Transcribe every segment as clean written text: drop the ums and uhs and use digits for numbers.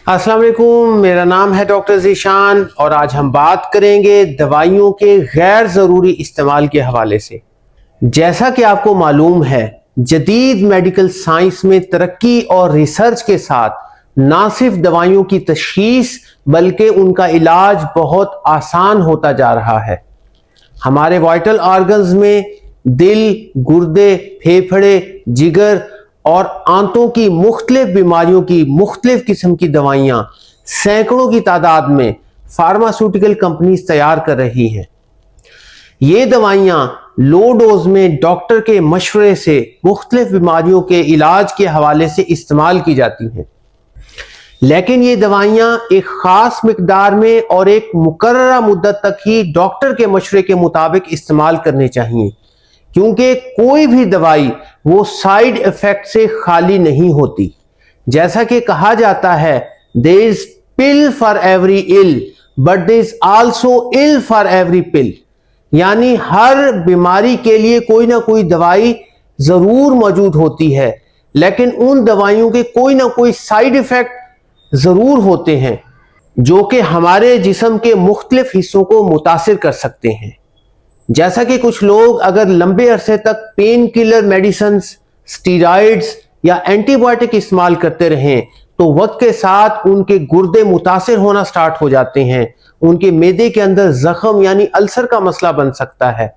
अस्सलाम वालेकुम, मेरा नाम है डॉक्टर ज़ीशान और आज हम बात करेंगे दवाइयों के गैर ज़रूरी इस्तेमाल के हवाले से। जैसा कि आपको मालूम है, जदीद मेडिकल साइंस में तरक्की और रिसर्च के साथ ना सिर्फ दवाइयों की तशखीस बल्कि उनका इलाज बहुत आसान होता जा रहा है। हमारे वाइटल ऑर्गन्स में दिल, गुर्दे, फेफड़े, जिगर और आंतों की मुख्तलिफ बीमारियों की मुख्तलिफ किस्म की दवाइयां सैकड़ों की तादाद में फार्मास्यूटिकल कंपनीज तैयार कर रही हैं। ये दवाइयां लो डोज में डॉक्टर के मशवरे से मुख्तलिफ बीमारियों के इलाज के हवाले से इस्तेमाल की जाती हैं, लेकिन ये दवाइयां एक खास मिकदार में और एक मुकर्ररा मुद्दत तक ही डॉक्टर के मशवरे के मुताबिक इस्तेमाल करने चाहिए, क्योंकि कोई भी दवाई वो साइड इफेक्ट से खाली नहीं होती। जैसा कि कहा जाता है, there is pill for every ill but there is also ill for every pill, यानी हर बीमारी के लिए कोई ना कोई दवाई जरूर मौजूद होती है, लेकिन उन दवाइयों के कोई ना कोई साइड इफेक्ट जरूर होते हैं जो कि हमारे जिस्म के मुख्तलिफ हिस्सों को मुतासिर कर सकते हैं। जैसा कि कुछ लोग अगर लंबे अरसे तक पेन किलर मेडिसिन, स्टीरॉइड्स या एंटीबायोटिक इस्तेमाल करते रहें तो वक्त के साथ उनके गुर्दे मुतासिर होना स्टार्ट हो जाते हैं, उनके मैदे के अंदर जख्म यानी अल्सर का मसला बन सकता है,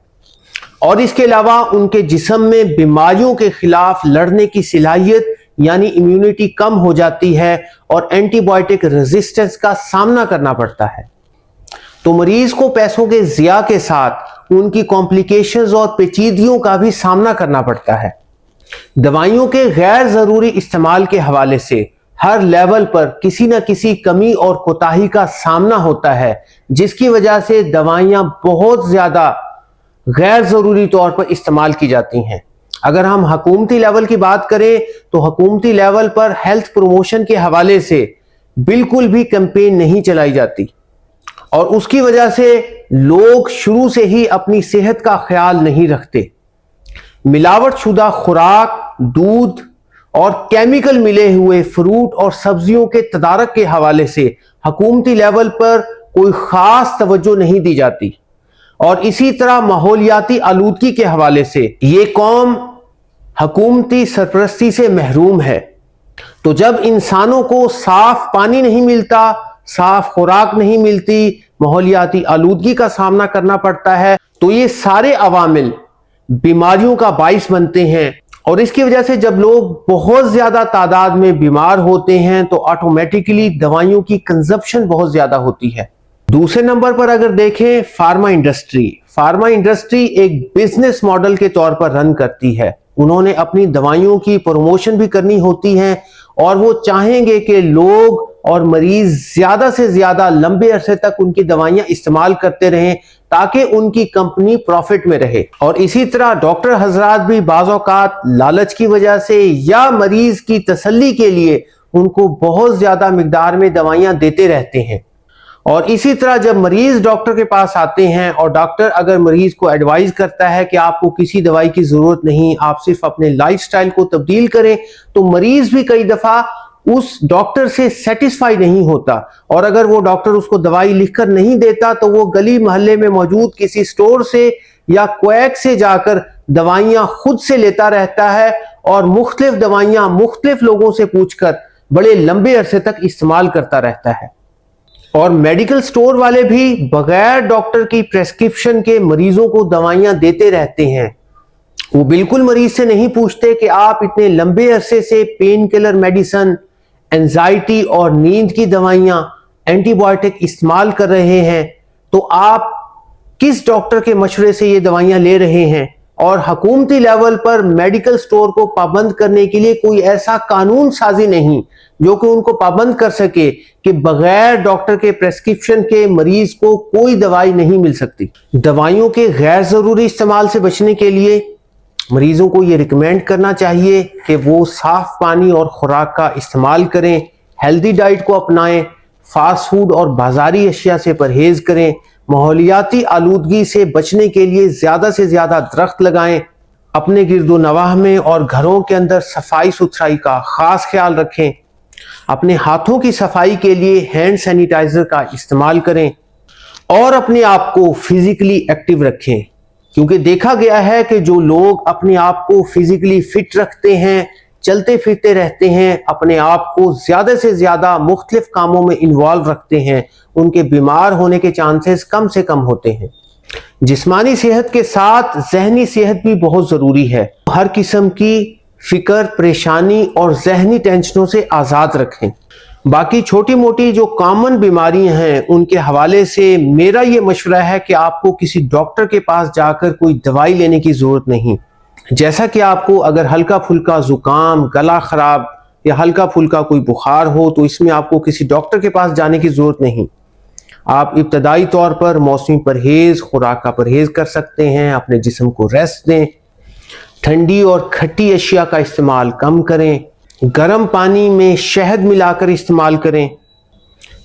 और इसके अलावा उनके जिस्म में बीमारियों के खिलाफ लड़ने की सलाहियत यानी इम्यूनिटी कम हो जाती है और एंटीबायोटिक रेजिस्टेंस का सामना करना पड़ता है। तो मरीज को पैसों के ज़िया के साथ उनकी कॉम्प्लिकेशंस और पेचीदगियों का भी सामना करना पड़ता है। दवाइयों के गैर जरूरी इस्तेमाल के हवाले से हर लेवल पर किसी न किसी कमी और कोताही का सामना होता है, जिसकी वजह से दवाइयां बहुत ज्यादा गैर जरूरी तौर पर इस्तेमाल की जाती हैं। अगर हम हुकूमती लेवल की बात करें तो हुकूमती लेवल पर हेल्थ प्रमोशन के हवाले से बिल्कुल भी कैंपेन नहीं चलाई जाती और उसकी वजह से लोग शुरू से ही अपनी सेहत का ख्याल नहीं रखते। मिलावट शुदा खुराक, दूध और केमिकल मिले हुए फ्रूट और सब्जियों के तदारक के हवाले से हुकूमती लेवल पर कोई खास तवज्जो नहीं दी जाती, और इसी तरह माहौलियाती आलूदगी के हवाले से ये कौम हुकूमती सरपरस्ती से महरूम है। तो जब इंसानों को साफ पानी नहीं मिलता, साफ खुराक नहीं मिलती, माहौलियाती आलूदगी का सामना करना पड़ता है, तो ये सारे अवामिल बीमारियों का बाइस बनते हैं, और इसकी वजह से जब लोग बहुत ज्यादा तादाद में बीमार होते हैं तो ऑटोमेटिकली दवाइयों की कंजप्शन बहुत ज्यादा होती है। दूसरे नंबर पर अगर देखें फार्मा इंडस्ट्री एक बिजनेस मॉडल के तौर पर रन करती है। उन्होंने अपनी दवाइयों की प्रमोशन भी करनी होती है और वो चाहेंगे कि लोग और मरीज ज्यादा से ज्यादा लंबे अरसे तक उनकी दवाइयां इस्तेमाल करते रहें ताकि उनकी कंपनी प्रॉफिट में रहे। और इसी तरह डॉक्टर हजरात भी बाज़ औक़ात लालच की वजह से या मरीज की तसल्ली के लिए उनको बहुत ज्यादा मिकदार में दवाइयां देते रहते हैं। और इसी तरह जब मरीज डॉक्टर के पास आते हैं और डॉक्टर अगर मरीज को एडवाइस करता है कि आपको किसी दवाई की जरूरत नहीं, आप सिर्फ अपने लाइफस्टाइल को तब्दील करें, तो मरीज भी कई दफा उस डॉक्टर से सेटिस्फाई नहीं होता, और अगर वो डॉक्टर उसको दवाई लिखकर नहीं देता तो वो गली मोहल्ले में मौजूद किसी स्टोर से या क्वैक से जाकर दवाइयां खुद से लेता रहता है और मुख्तलिफ दवाइयां मुख्तलिफ लोगों से पूछकर बड़े लंबे अरसे तक इस्तेमाल करता रहता है। और मेडिकल स्टोर वाले भी बगैर डॉक्टर की प्रेस्क्रिप्शन के मरीजों को दवाइयां देते रहते हैं। वो बिल्कुल मरीज से नहीं पूछते कि आप इतने लंबे अरसे से पेन किलर मेडिसिन, एंजाइटी और नींद की दवाइयां, एंटीबायोटिक इस्तेमाल कर रहे हैं, तो आप किस डॉक्टर के मशवरे से ये दवाइयां ले रहे हैं। और हुकूमती लेवल पर मेडिकल स्टोर को पाबंद करने के लिए कोई ऐसा कानून साजी नहीं जो कि उनको पाबंद कर सके कि बगैर डॉक्टर के प्रेस्क्रिप्शन के मरीज को कोई दवाई नहीं मिल सकती। दवाइयों के गैर जरूरी इस्तेमाल से बचने के लिए मरीजों को ये रिकमेंड करना चाहिए कि वो साफ पानी और खुराक का इस्तेमाल करें, हेल्दी डाइट को अपनाएं, फास्ट फूड और बाजारी अशिया से परहेज करें, माहौलियाती आलूदगी से बचने के लिए ज्यादा से ज्यादा दरख्त लगाएं, अपने गिरदो नवाह में और घरों के अंदर सफाई सुथराई का खास ख्याल रखें, अपने हाथों की सफाई के लिए हैंड सैनिटाइजर का इस्तेमाल करें और अपने आप को फिजिकली एक्टिव रखें, क्योंकि देखा गया है कि जो लोग अपने आप को फिजिकली फिट रखते हैं, चलते फिरते रहते हैं, अपने आप को ज्यादा से ज्यादा मुख्तलिफ कामों में इन्वॉल्व रखते हैं, उनके बीमार होने के चांसेस कम से कम होते हैं। जिस्मानी सेहत के साथ ज़हनी सेहत भी बहुत ज़रूरी है। हर किस्म की फिक्र, परेशानी और ज़हनी टेंशनों से आज़ाद रखें। बाकी छोटी मोटी जो कॉमन बीमारियां हैं उनके हवाले से मेरा ये मशवरा है कि आपको किसी डॉक्टर के पास जाकर कोई दवाई लेने की ज़रूरत नहीं। जैसा कि आपको अगर हल्का फुल्का ज़ुकाम, गला ख़राब या हल्का फुल्का कोई बुखार हो तो इसमें आपको किसी डॉक्टर के पास जाने की ज़रूरत नहीं। आप इब्तदाई तौर पर मौसमी परहेज, खुराक का परहेज कर सकते हैं, अपने जिस्म को रेस्ट दें, ठंडी और खट्टी अशिया का इस्तेमाल कम करें, गर्म पानी में शहद मिलाकर इस्तेमाल करें।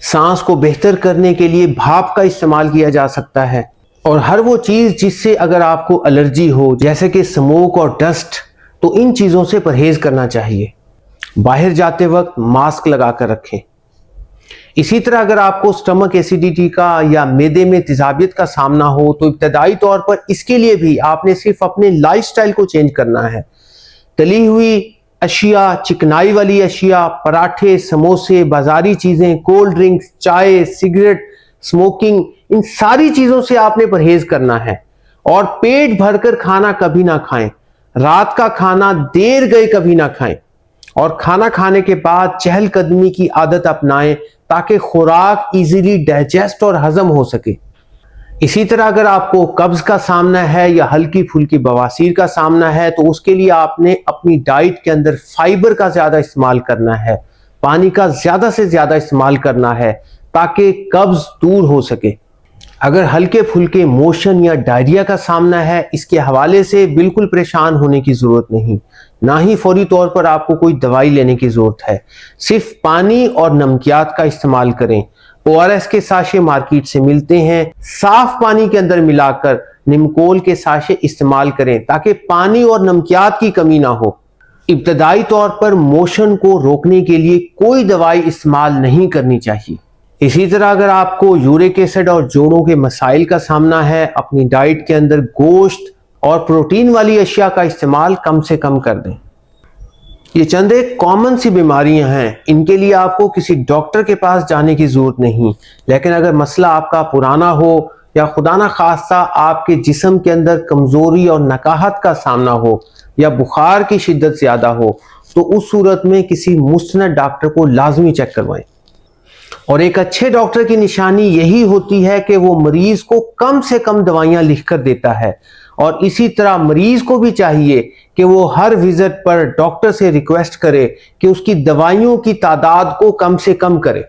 सांस को बेहतर करने के लिए भाप का इस्तेमाल किया जा सकता है। और हर वो चीज़ जिससे अगर आपको एलर्जी हो, जैसे कि स्मोक और डस्ट, तो इन चीज़ों से परहेज करना चाहिए। बाहर जाते वक्त मास्क लगा कर रखें। इसी तरह अगर आपको स्टमक एसिडिटी का या मैदे में तेजाबियत का सामना हो तो इब्तदाई तौर पर इसके लिए भी आपने सिर्फ अपने लाइफस्टाइल को चेंज करना है। तली हुई अशिया, चिकनाई वाली अशिया, पराठे, समोसे, बाजारी चीज़ें, कोल्ड ड्रिंक्स, चाय, सिगरेट, स्मोकिंग, इन सारी चीज़ों से आपने परहेज करना है। और पेट भरकर खाना कभी ना खाएं। रात का खाना देर गए कभी ना खाएं। और खाना खाने के बाद चहलकदमी की आदत अपनाएं ताकि खुराक इजीली डाइजेस्ट और हजम हो सके। इसी तरह अगर आपको कब्ज का सामना है या हल्की फुल्की बवासीर का सामना है तो उसके लिए आपने अपनी डाइट के अंदर फाइबर का ज्यादा इस्तेमाल करना है, पानी का ज्यादा से ज्यादा इस्तेमाल करना है ताकि कब्ज दूर हो सके। अगर हल्के फुल्के मोशन या डायरिया का सामना है, इसके हवाले से बिल्कुल परेशान होने की जरूरत नहीं, ना ही फौरी तौर पर आपको कोई दवाई लेने की जरूरत है। सिर्फ पानी और नमकियात का इस्तेमाल करें। ORS के साशे मार्केट से मिलते हैं, साफ पानी के अंदर मिलाकर निमकोल के साशे इस्तेमाल करें ताकि पानी और नमकियात की कमी ना हो। इब्तदाई तौर पर मोशन को रोकने के लिए कोई दवाई इस्तेमाल नहीं करनी चाहिए। इसी तरह अगर आपको यूरिक एसिड और जोड़ों के मसाइल का सामना है, अपनी डाइट के अंदर गोश्त और प्रोटीन वाली अशिया का इस्तेमाल कम से कम कर दें। ये चंद एक कॉमन सी बीमारियां हैं, इनके लिए आपको किसी डॉक्टर के पास जाने की जरूरत नहीं। लेकिन अगर मसला आपका पुराना हो या खुदा ना खास्ता आपके जिस्म के अंदर कमजोरी और नकाहत का सामना हो या बुखार की शिद्दत ज्यादा हो तो उस सूरत में किसी मुस्तनद डॉक्टर को लाजमी चेक करवाएं। और एक अच्छे डॉक्टर की निशानी यही होती है कि वो मरीज को कम से कम दवाइयां लिखकर देता है। और इसी तरह मरीज को भी चाहिए कि वो हर विजिट पर डॉक्टर से रिक्वेस्ट करे कि उसकी दवाइयों की तादाद को कम से कम करे।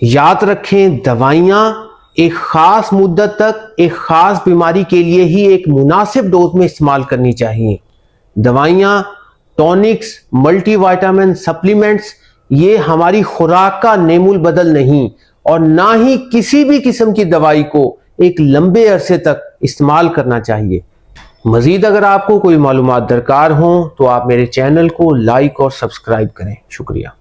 याद रखें, दवाइयां एक खास मुद्दत तक एक खास बीमारी के लिए ही एक मुनासिब डोज में इस्तेमाल करनी चाहिए। दवाइयां, टॉनिक्स, मल्टीविटामिन, सप्लीमेंट्स ये हमारी खुराक का नेमुल बदल नहीं और ना ही किसी भी किस्म की दवाई को एक लंबे अरसे तक इस्तेमाल करना चाहिए। मजीद अगर आपको कोई मालूमात दरकार हो तो आप मेरे चैनल को लाइक और सब्सक्राइब करें। शुक्रिया।